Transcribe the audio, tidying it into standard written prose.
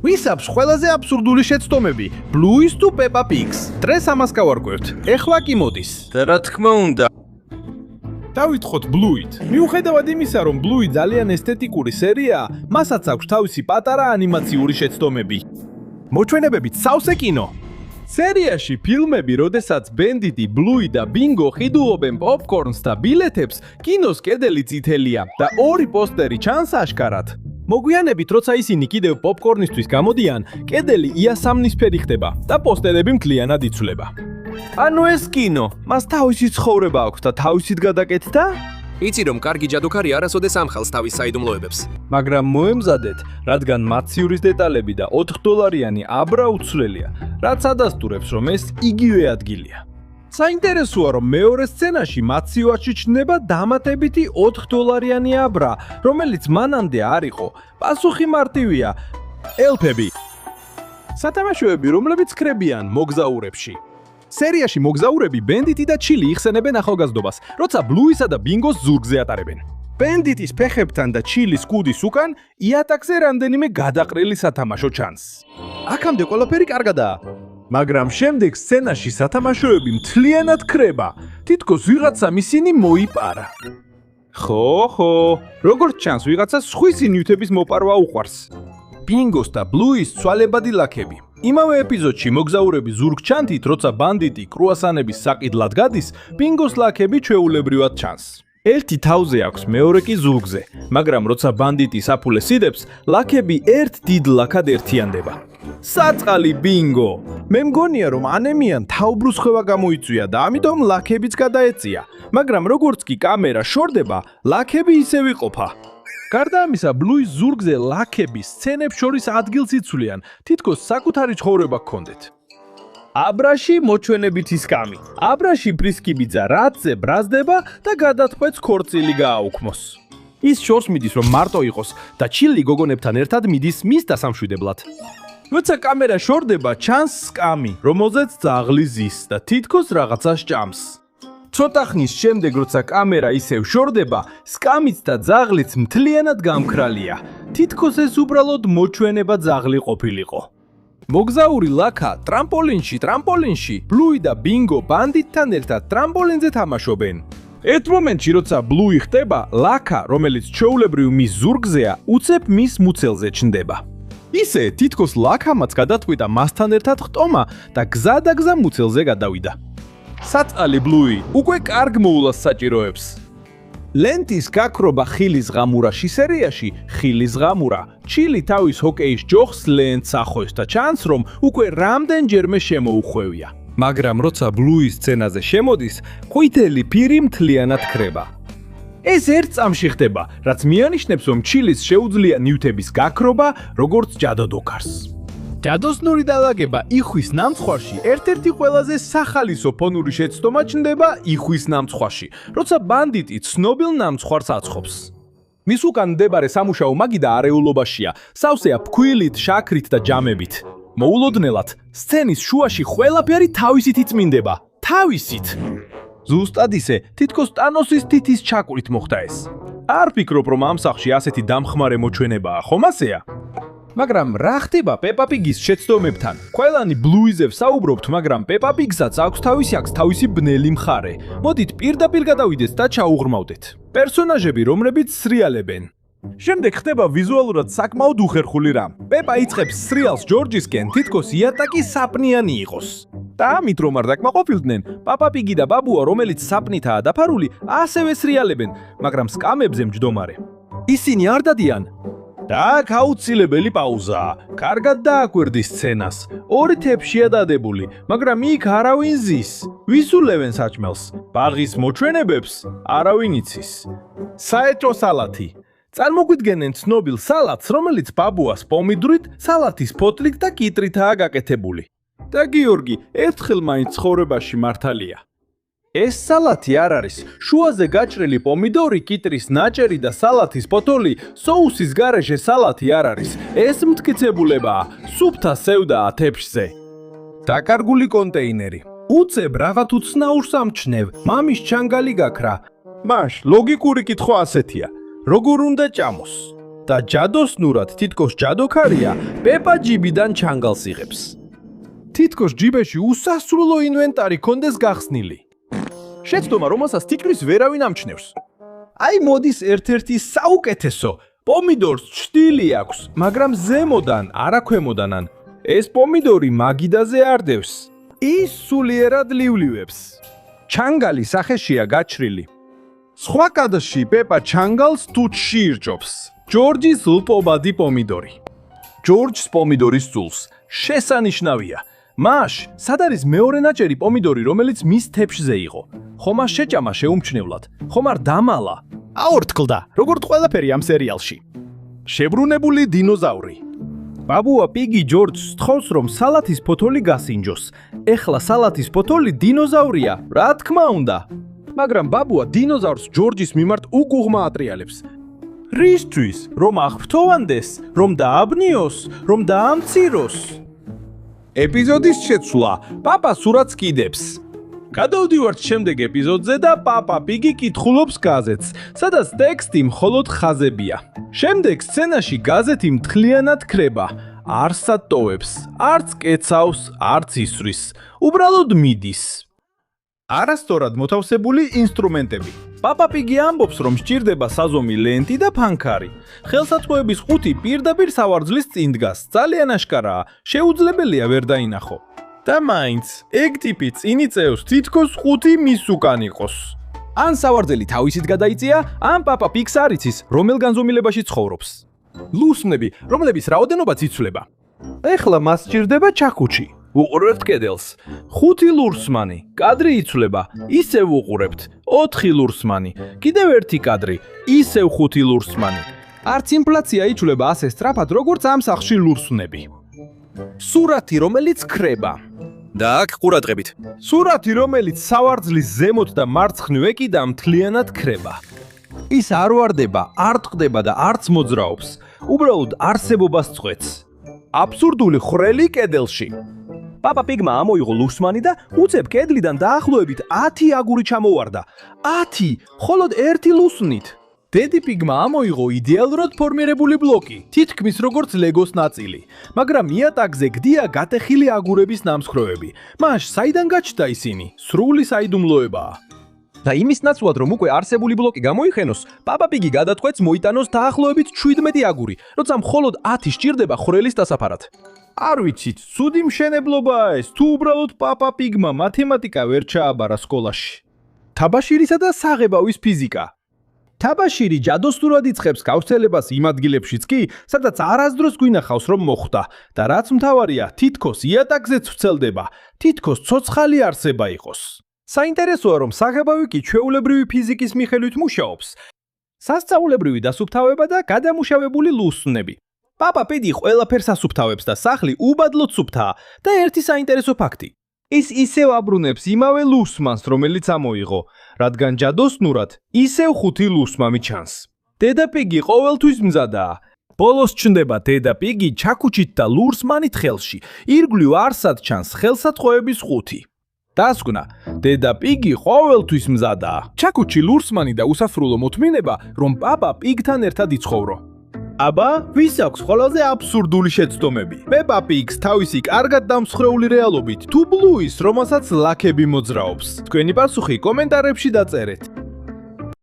ვისაქვს ყველაზე აბსურდული შეცდომები, Blue's თუ Peppa Pig's. დღეს ამას გავარკვევთ. ეხლა კი მოდის. რა თქმა უნდა. დავითხოთ Blue'ით. მიუხედავად იმისა, რომ Blue'i ძალიან ესთეტიკური სერიაა, მასაც აქვს თავისი პატარა ანიმაციური შეცდომები. მოჩვენებებით სავსე კინო. სერიაში ფილმები, როდესაც ბენდიტი, Blue'i და Bingo ხიდულობენ პოპკორნს და ბილეთებს, კინოს კედელი წითელია და ორი პოსტერი ჩანს აშკარად. მოგვიანებით, როცა ისინი კიდევ პოპკორნისთვის გამოდიან, კედელი იასამნისფერი ხდება და პოსტერები მთლიანად იცვლება. ანუ ეს კინო, მას თავისი ცხოვრება აქვს და თავისით გადაკეთდა? იცი რომ კარგი ჯადოქარი არასოდეს ამხელს თავის საიდუმლოებებს. მაგრამ მოემზადეთ, რადგან მაციურის დეტალები და $4 აბრა უცვლელია, რაც ადასტურებს, რომ ეს იგივე ადგილია. საინტერესოა, რომ მეორე სცენაში მაციუაში ჩნდება დამატებითი $4 აბრა, რომელიც მანამდე არ იყო. პასუხი მარტივია: ელფები. სათამაშოები, რომლებიც კრებიან მოგზაურებში. სერიაში მოგზაურები ბენდიტი და ჩილი იხსენებენ ახალგაზრდობას, როცა Blue'ისა და Bingo's ზურგზე ატარებენ. ბენდიტის ფეხებთან და ჩილის კუდის უკან იატაკზე რამდენიმე გადაყრილი სათამაშო ჩანს. აქამდე ყველაფერი კარგადაა, მაგრამ შემდეგ სცენაში სათამაშოები მთლიანად კრება, თითქოს ვიღაცამ ისინი მოიპარა. ხო, როგორც ჩანს, ვიღაცას სხვისი ნივთების მოპარვა უყვარს. Bingo's და Blue'ის ცვალებადი ლაქები. იმავე ეპიზოდში მოგზაურები ზურგჩანთით, როცა ბანდიტი კრუასანების საყიდლად გადის, Bingo's ლაქები ჩვეულებრივად ჩანს. ერთი თავზე აქვს, მეორე კი ზურგზე, მაგრამ როცა ბანდიტი საფულეს იდებს, ლაქები ერთ დიდ ლაქად ერთიანდება. საწყალი Bingo! მე მგონია, რომ ანემიან თავბრუსხვევა გამოიწვია და ამიტომ ლაქებიც გადაეწია, მაგრამ როგორც კი კამერა შორდება, ლაქები ისევ იყოფა. გარდა ამისა, Blue's ზურგზე ლაქები სცენებს შორის ადგილს იცვლიან, თითქოს საკუთარი ცხოვრება გქონდეთ. აბრაში მოჩვენებითი სკამი. აბრაში ფრისკიბიძა რაცზე ბრაზდება და გადათყვეტს ქორწილი გააუქმოს. ის შორს მიდის, რომ მარტო იყოს და ჩილი გოგონებთან ერთად მიდის მის დასამშვიდებლად. როცა კამერა შორდება, ჩანს სკამი, რომელზეც ძაღლი ზის და თითქოს რაღაცა სჭამს. ცოტა ხნის შემდეგ, როცა კამერა ისევ შორდება, სკამიც და ძაღლიც მთლიანად გამქრალია. თითქოს ეს უბრალოდ მოჩვენება ძაღლი ყოფილიყო. მოგზაური ლაქა ტრამპოლინში, Blue'i და Bingo ბანდიტთან ერთად ტრამპოლინზე თამაშობენ. ერთ მომენტში, როცა Blue'i ხდება, ლაქა, რომელიც ჩვეულებრივ მის ზურგზეა, უცებ მის მუცელზე ჩნდება. ისე თითქოს ლაქამაც გადათყვიტა მასთან ერთად ხტომა და გზადაგზა მუცელზე გადავიდა. საწყალი Blue'i უკვე კარგ მოულას საჭიროებს. ლენტის გაქრობა ხილის ღამურაში სერიაში, ხილის ღამურა. ჩილი თავის ჰოკეის ჯოხს ლენტს ახოს და ჩანს, რომ უკვე რამდენჯერმე შემოუხვევია. მაგრამ როცა Blue'i სცენაზე შემოდის, ყვითელი ფირი მთლიანად კრება. ეს ერთ წამში ხდება, რაც მიანიშნებს, რომ ჩილის შეუძლია ნივთების გაქრობა, როგორც ჯადოდოქარს. ჯადოსნური დალაგება იხვის ნამცხვარში ერთ-ერთი ყველაზე სახალისო ფონური შეცდომა ჩნდება იხვის ნამცხვარში, როცა ბანდიტი ცნობილ ნამცხვარს აცხობს. მის უკან მდებარე სამუშაო მაგიდა არეულობაშია, სავსეა ფქვილით, შაქრით და ჯამებით. მოულოდნელად, სცენის შუაში ყველაფერი თავისით იწმინდება. თავისით. ზუსტად ისე, თითქოს ტანოსის თითის ჩაკვით მოხდა ეს. არ ფიქრობ, რომ ამ სახლში ასეთი დამხმარე მოჩვენებაა, ხომ ასეა? მაგრამ რა ხდება Peppa Pig's შეცდომებთან? ყველანი Blue'ზე ვსაუბრობთ, მაგრამ Peppa Pig's-აც აქვს თავისი ბნელი მხარე. მოდით პირდაპირ გადავიდეთ და ჩაუღრმავდეთ. პერსონაჟები, რომლებიც სრიალებენ. შემდეგ ხდება ვიზუალურად საკმაოდ უხერხული რამ. Peppa იწყებს სრიალს ჯორჯისკენ, თითქოს იატაკი საპნიანი იყოს. და ამით რომ არ დაკმაყოფილდნენ, Peppa Pig და ბაბუა, რომელიც საპნითაა დაფარული, ასევე სრიალებენ, მაგრამ სკამებზე მჯდომარე. ისინი არ დადიან. და აქ აუცილებელი პაუზაა. კარგად დააკვირდი სცენას. ორი თეფშია დადებული, მაგრამ იქ არავინ ზის. ვისულევენ საჭმელს. ბაღის მოჩვენებებს არავინ იცის. საეჭვო სალათი. წარმოგვიდგენენ ცნობილ სალათს, რომელიც ბაბუას პომიდრით, სალათის ფოთლით და კიტრითაა გაკეთებული. და გიორგი ერთხელ მაინც ცხოვრებაში მართალია. ეს სალათი არ არის. შუაზე გაჭრილი პომიდორი, კიტრის ნაჭერი და სალათის ფოთოლი, соуსის გარეშე სალათი არ არის. ეს მტკიცებულებაა, სუფთა სევდაა თეფშზე. დაკარგული კონტეინერი. უცებ რაღაც უცნაურს ამჩნევ, მამის ჩანგალი გაქრა. მაშ, ლოგიკური კითხვა ასეთია. როგორ უნდა ჭამოს? და ჯადოსნურად თითქოს ჯადოქარია პეპა ჯიბიდან ჩანგალს იღებს. თითქოს ჯიბეში უსასრულო ინვენტარი კონდეს გახსნილი. შეცდომა, რომელსაც თითქმის ვერავინ ამჩნევს. აი მოდის ერთ-ერთი საუკეთესო პომიდორს ჭრილი აქვს, მაგრამ ზემოდან, არა ქვემოდანან. ეს პომიდორი მაგიდაზე არდევს. ის სულიერად ლივლივებს. ჩანგალი სახეშია გაჩრილი. სხვა კადრში პეპა ჩანგალს თუთში ირჯობს. ჯორჯის ლპობადი პომიდორი. ჯორჯს პომიდორის წულს შესანიშნავია. მაშ, სად არის მეორე ნაჭერი პომიდორი, რომელიც მის თეფშზე იყო? ხომ არ შეჭამა შეუმჩნევლად? ხომ არ დამალა? აორთქლდა, როგორც ყველაფერი ამ სერიალში. შებრუნებული დინოზავრი. ბაბუა პიგი ჯორჯს თხოვს, რომ სალათის ფოთოლი გასინჯოს. ეხლა სალათის ფოთოლი დინოზავრია, რა თქმა უნდა. მაგრამ ბაბუა დინოზავრს ჯორჯის მიმართ უგუღმა ატრიალებს. რისთვის? რომ აღფრთოვანდეს, რომ დააბნიოს, რომ დაამციროს. ეპიზოდის შეცვლა. პაპა სურათს კიდებს. გადავდივართ შემდეგ ეპიზოდზე და პაპა პიგი კითხულობს გაზეთს, სადაც ტექსტი მხოლოდ ხაზებია. შემდეგ სცენაში გაზეთი მთლიანად ქრება. არც ატოვებს, არც კეცავს, არც ისვრის. უბრალოდ მიდის. არასწორად მოთავსებული ინსტრუმენტები. პაპა პიგი ამბობს, რომ სჭირდება საზომი ლენტი და ფანქარი. ხელსაწყოების ყუთი პირდაპირ სავარძლის წინ დგას. ძალიან აშკარაა, შეუძლებელია ვერ დაინახო. და მაინც, ეგ ტიპი წინი წევს თითქოს ყუთი მის უკან იყოს. ან სავარძელი თავისით გადაიწია, ან პაპა პიგს არ იცის, რომელ განზომილებაში ცხოვრობს. ლუსმნები, რომლების რაოდენობაც იცვლება. ეხლა მას სჭირდება ჩაქუჩი. უყურებთ კედელს. 5 ლურსმანი. კადრი იცვლება. ისევ უყურებთ. 4 ლურსმანი. კიდევ ერთი კადრი. ისევ 5 ლურსმანი. არც ინფლაცია იცვლება ასე სწრაფად, როგორც ამ სახში ლურსმნები. სურათი, რომელიც ქრება. და აქ ყურადღებით. სურათი, რომელიც სავარძლის ზემოთ და მარცხნივ ეკიდა მთლიანად ქრება. ის არ ვარდება, არ ტყდება და არც მოძრაობს. უბრალოდ არსებობას წყვეტს. აბსურდული ხრელი კედელში. პაპა პიგმა ამოიღო ლურსმანი და უცებ კედლიდან დაახლოებით 10 აგური ჩამოვარდა. 10, მხოლოდ 1 ლურსმნით. დედი პიგმა ამოიღო იდეალურად ფორმირებული ბლოკი, თითქმის როგორც ლეგოს ნაწილი, მაგრამ იატაკზე გდია გატეხილი აგურების ნამსხვრევები. მაშ საიდან გაჩნდა ისინი? სრული საიდუმლოებაა. და იმის ნაცვლად, რომ უკვე არსებული ბლოკი გამოიხენოს, პაპა პიგი გადაწყვეტს მოიტანოს დაახლოებით 17 აგური, როცა მხოლოდ 10 სჭირდება ხვრელის დასაფარად. არ ვიცით, ცუდი მშენებლობაა ეს, თუ უბრალოდ პაპა პიგმა მათემატიკა ვერ ჩააბარა სკოლაში. თაბაშირისა და საღებავის ფიზიკა. თაბაშირი ჯადოსნურად იწყებს გავრცელებას იმ ადგილებშიც კი, სადაც არასდროს გვინახავს, რომ მოხვდა და რაც მთავარია, თითქოს იატაკზეც ვრცელდება, თითქოს ცოცხალი არსება იყოს. საინტერესოა, რომ საღებავი კი ჩვეულებრივი ფიზიკის მიხედვით მუშაობს. სასწაულებრივი დასუფთავება და გადამუშავებული ლურსმნები. პაპა პიგი ყველაფერს ასუფთავებს და სახლი უბადლოდ სუფთაა და ერთი საინტერესო ფაქტი. ის ისევ აბრუნებს იმავე ლურსმანს, რომელიც ამოიღო, რადგან ჯადოსნურად ისევ 5 ლურსმანი ჩანს. დედა პიგი ყოველთვის მზადაა. ბოლოს ჩნდება დედა პიგი ჩაქუჩით და ლურსმანით ხელში. ირგვლივ არსად ჩანს ხელსაწყოების ყუთი. დასკვნა, დედა პიგი ყოველთვის მზადაა. ჩაქუჩი, ლურსმანი და უსაფრულო მოთმინება, რომ პაპა პიგთან ერთად იცხოვრო. აბა, ვის აქვს ყველაზე აბსურდული შეცდომები? პეპა პიგს თავისი კარგად დამსხრეული რეალობით, თუ ბლუის, რომელსაც ლაქები მოძრაობს? თქვენი პასუხი კომენტარებში დაწერეთ.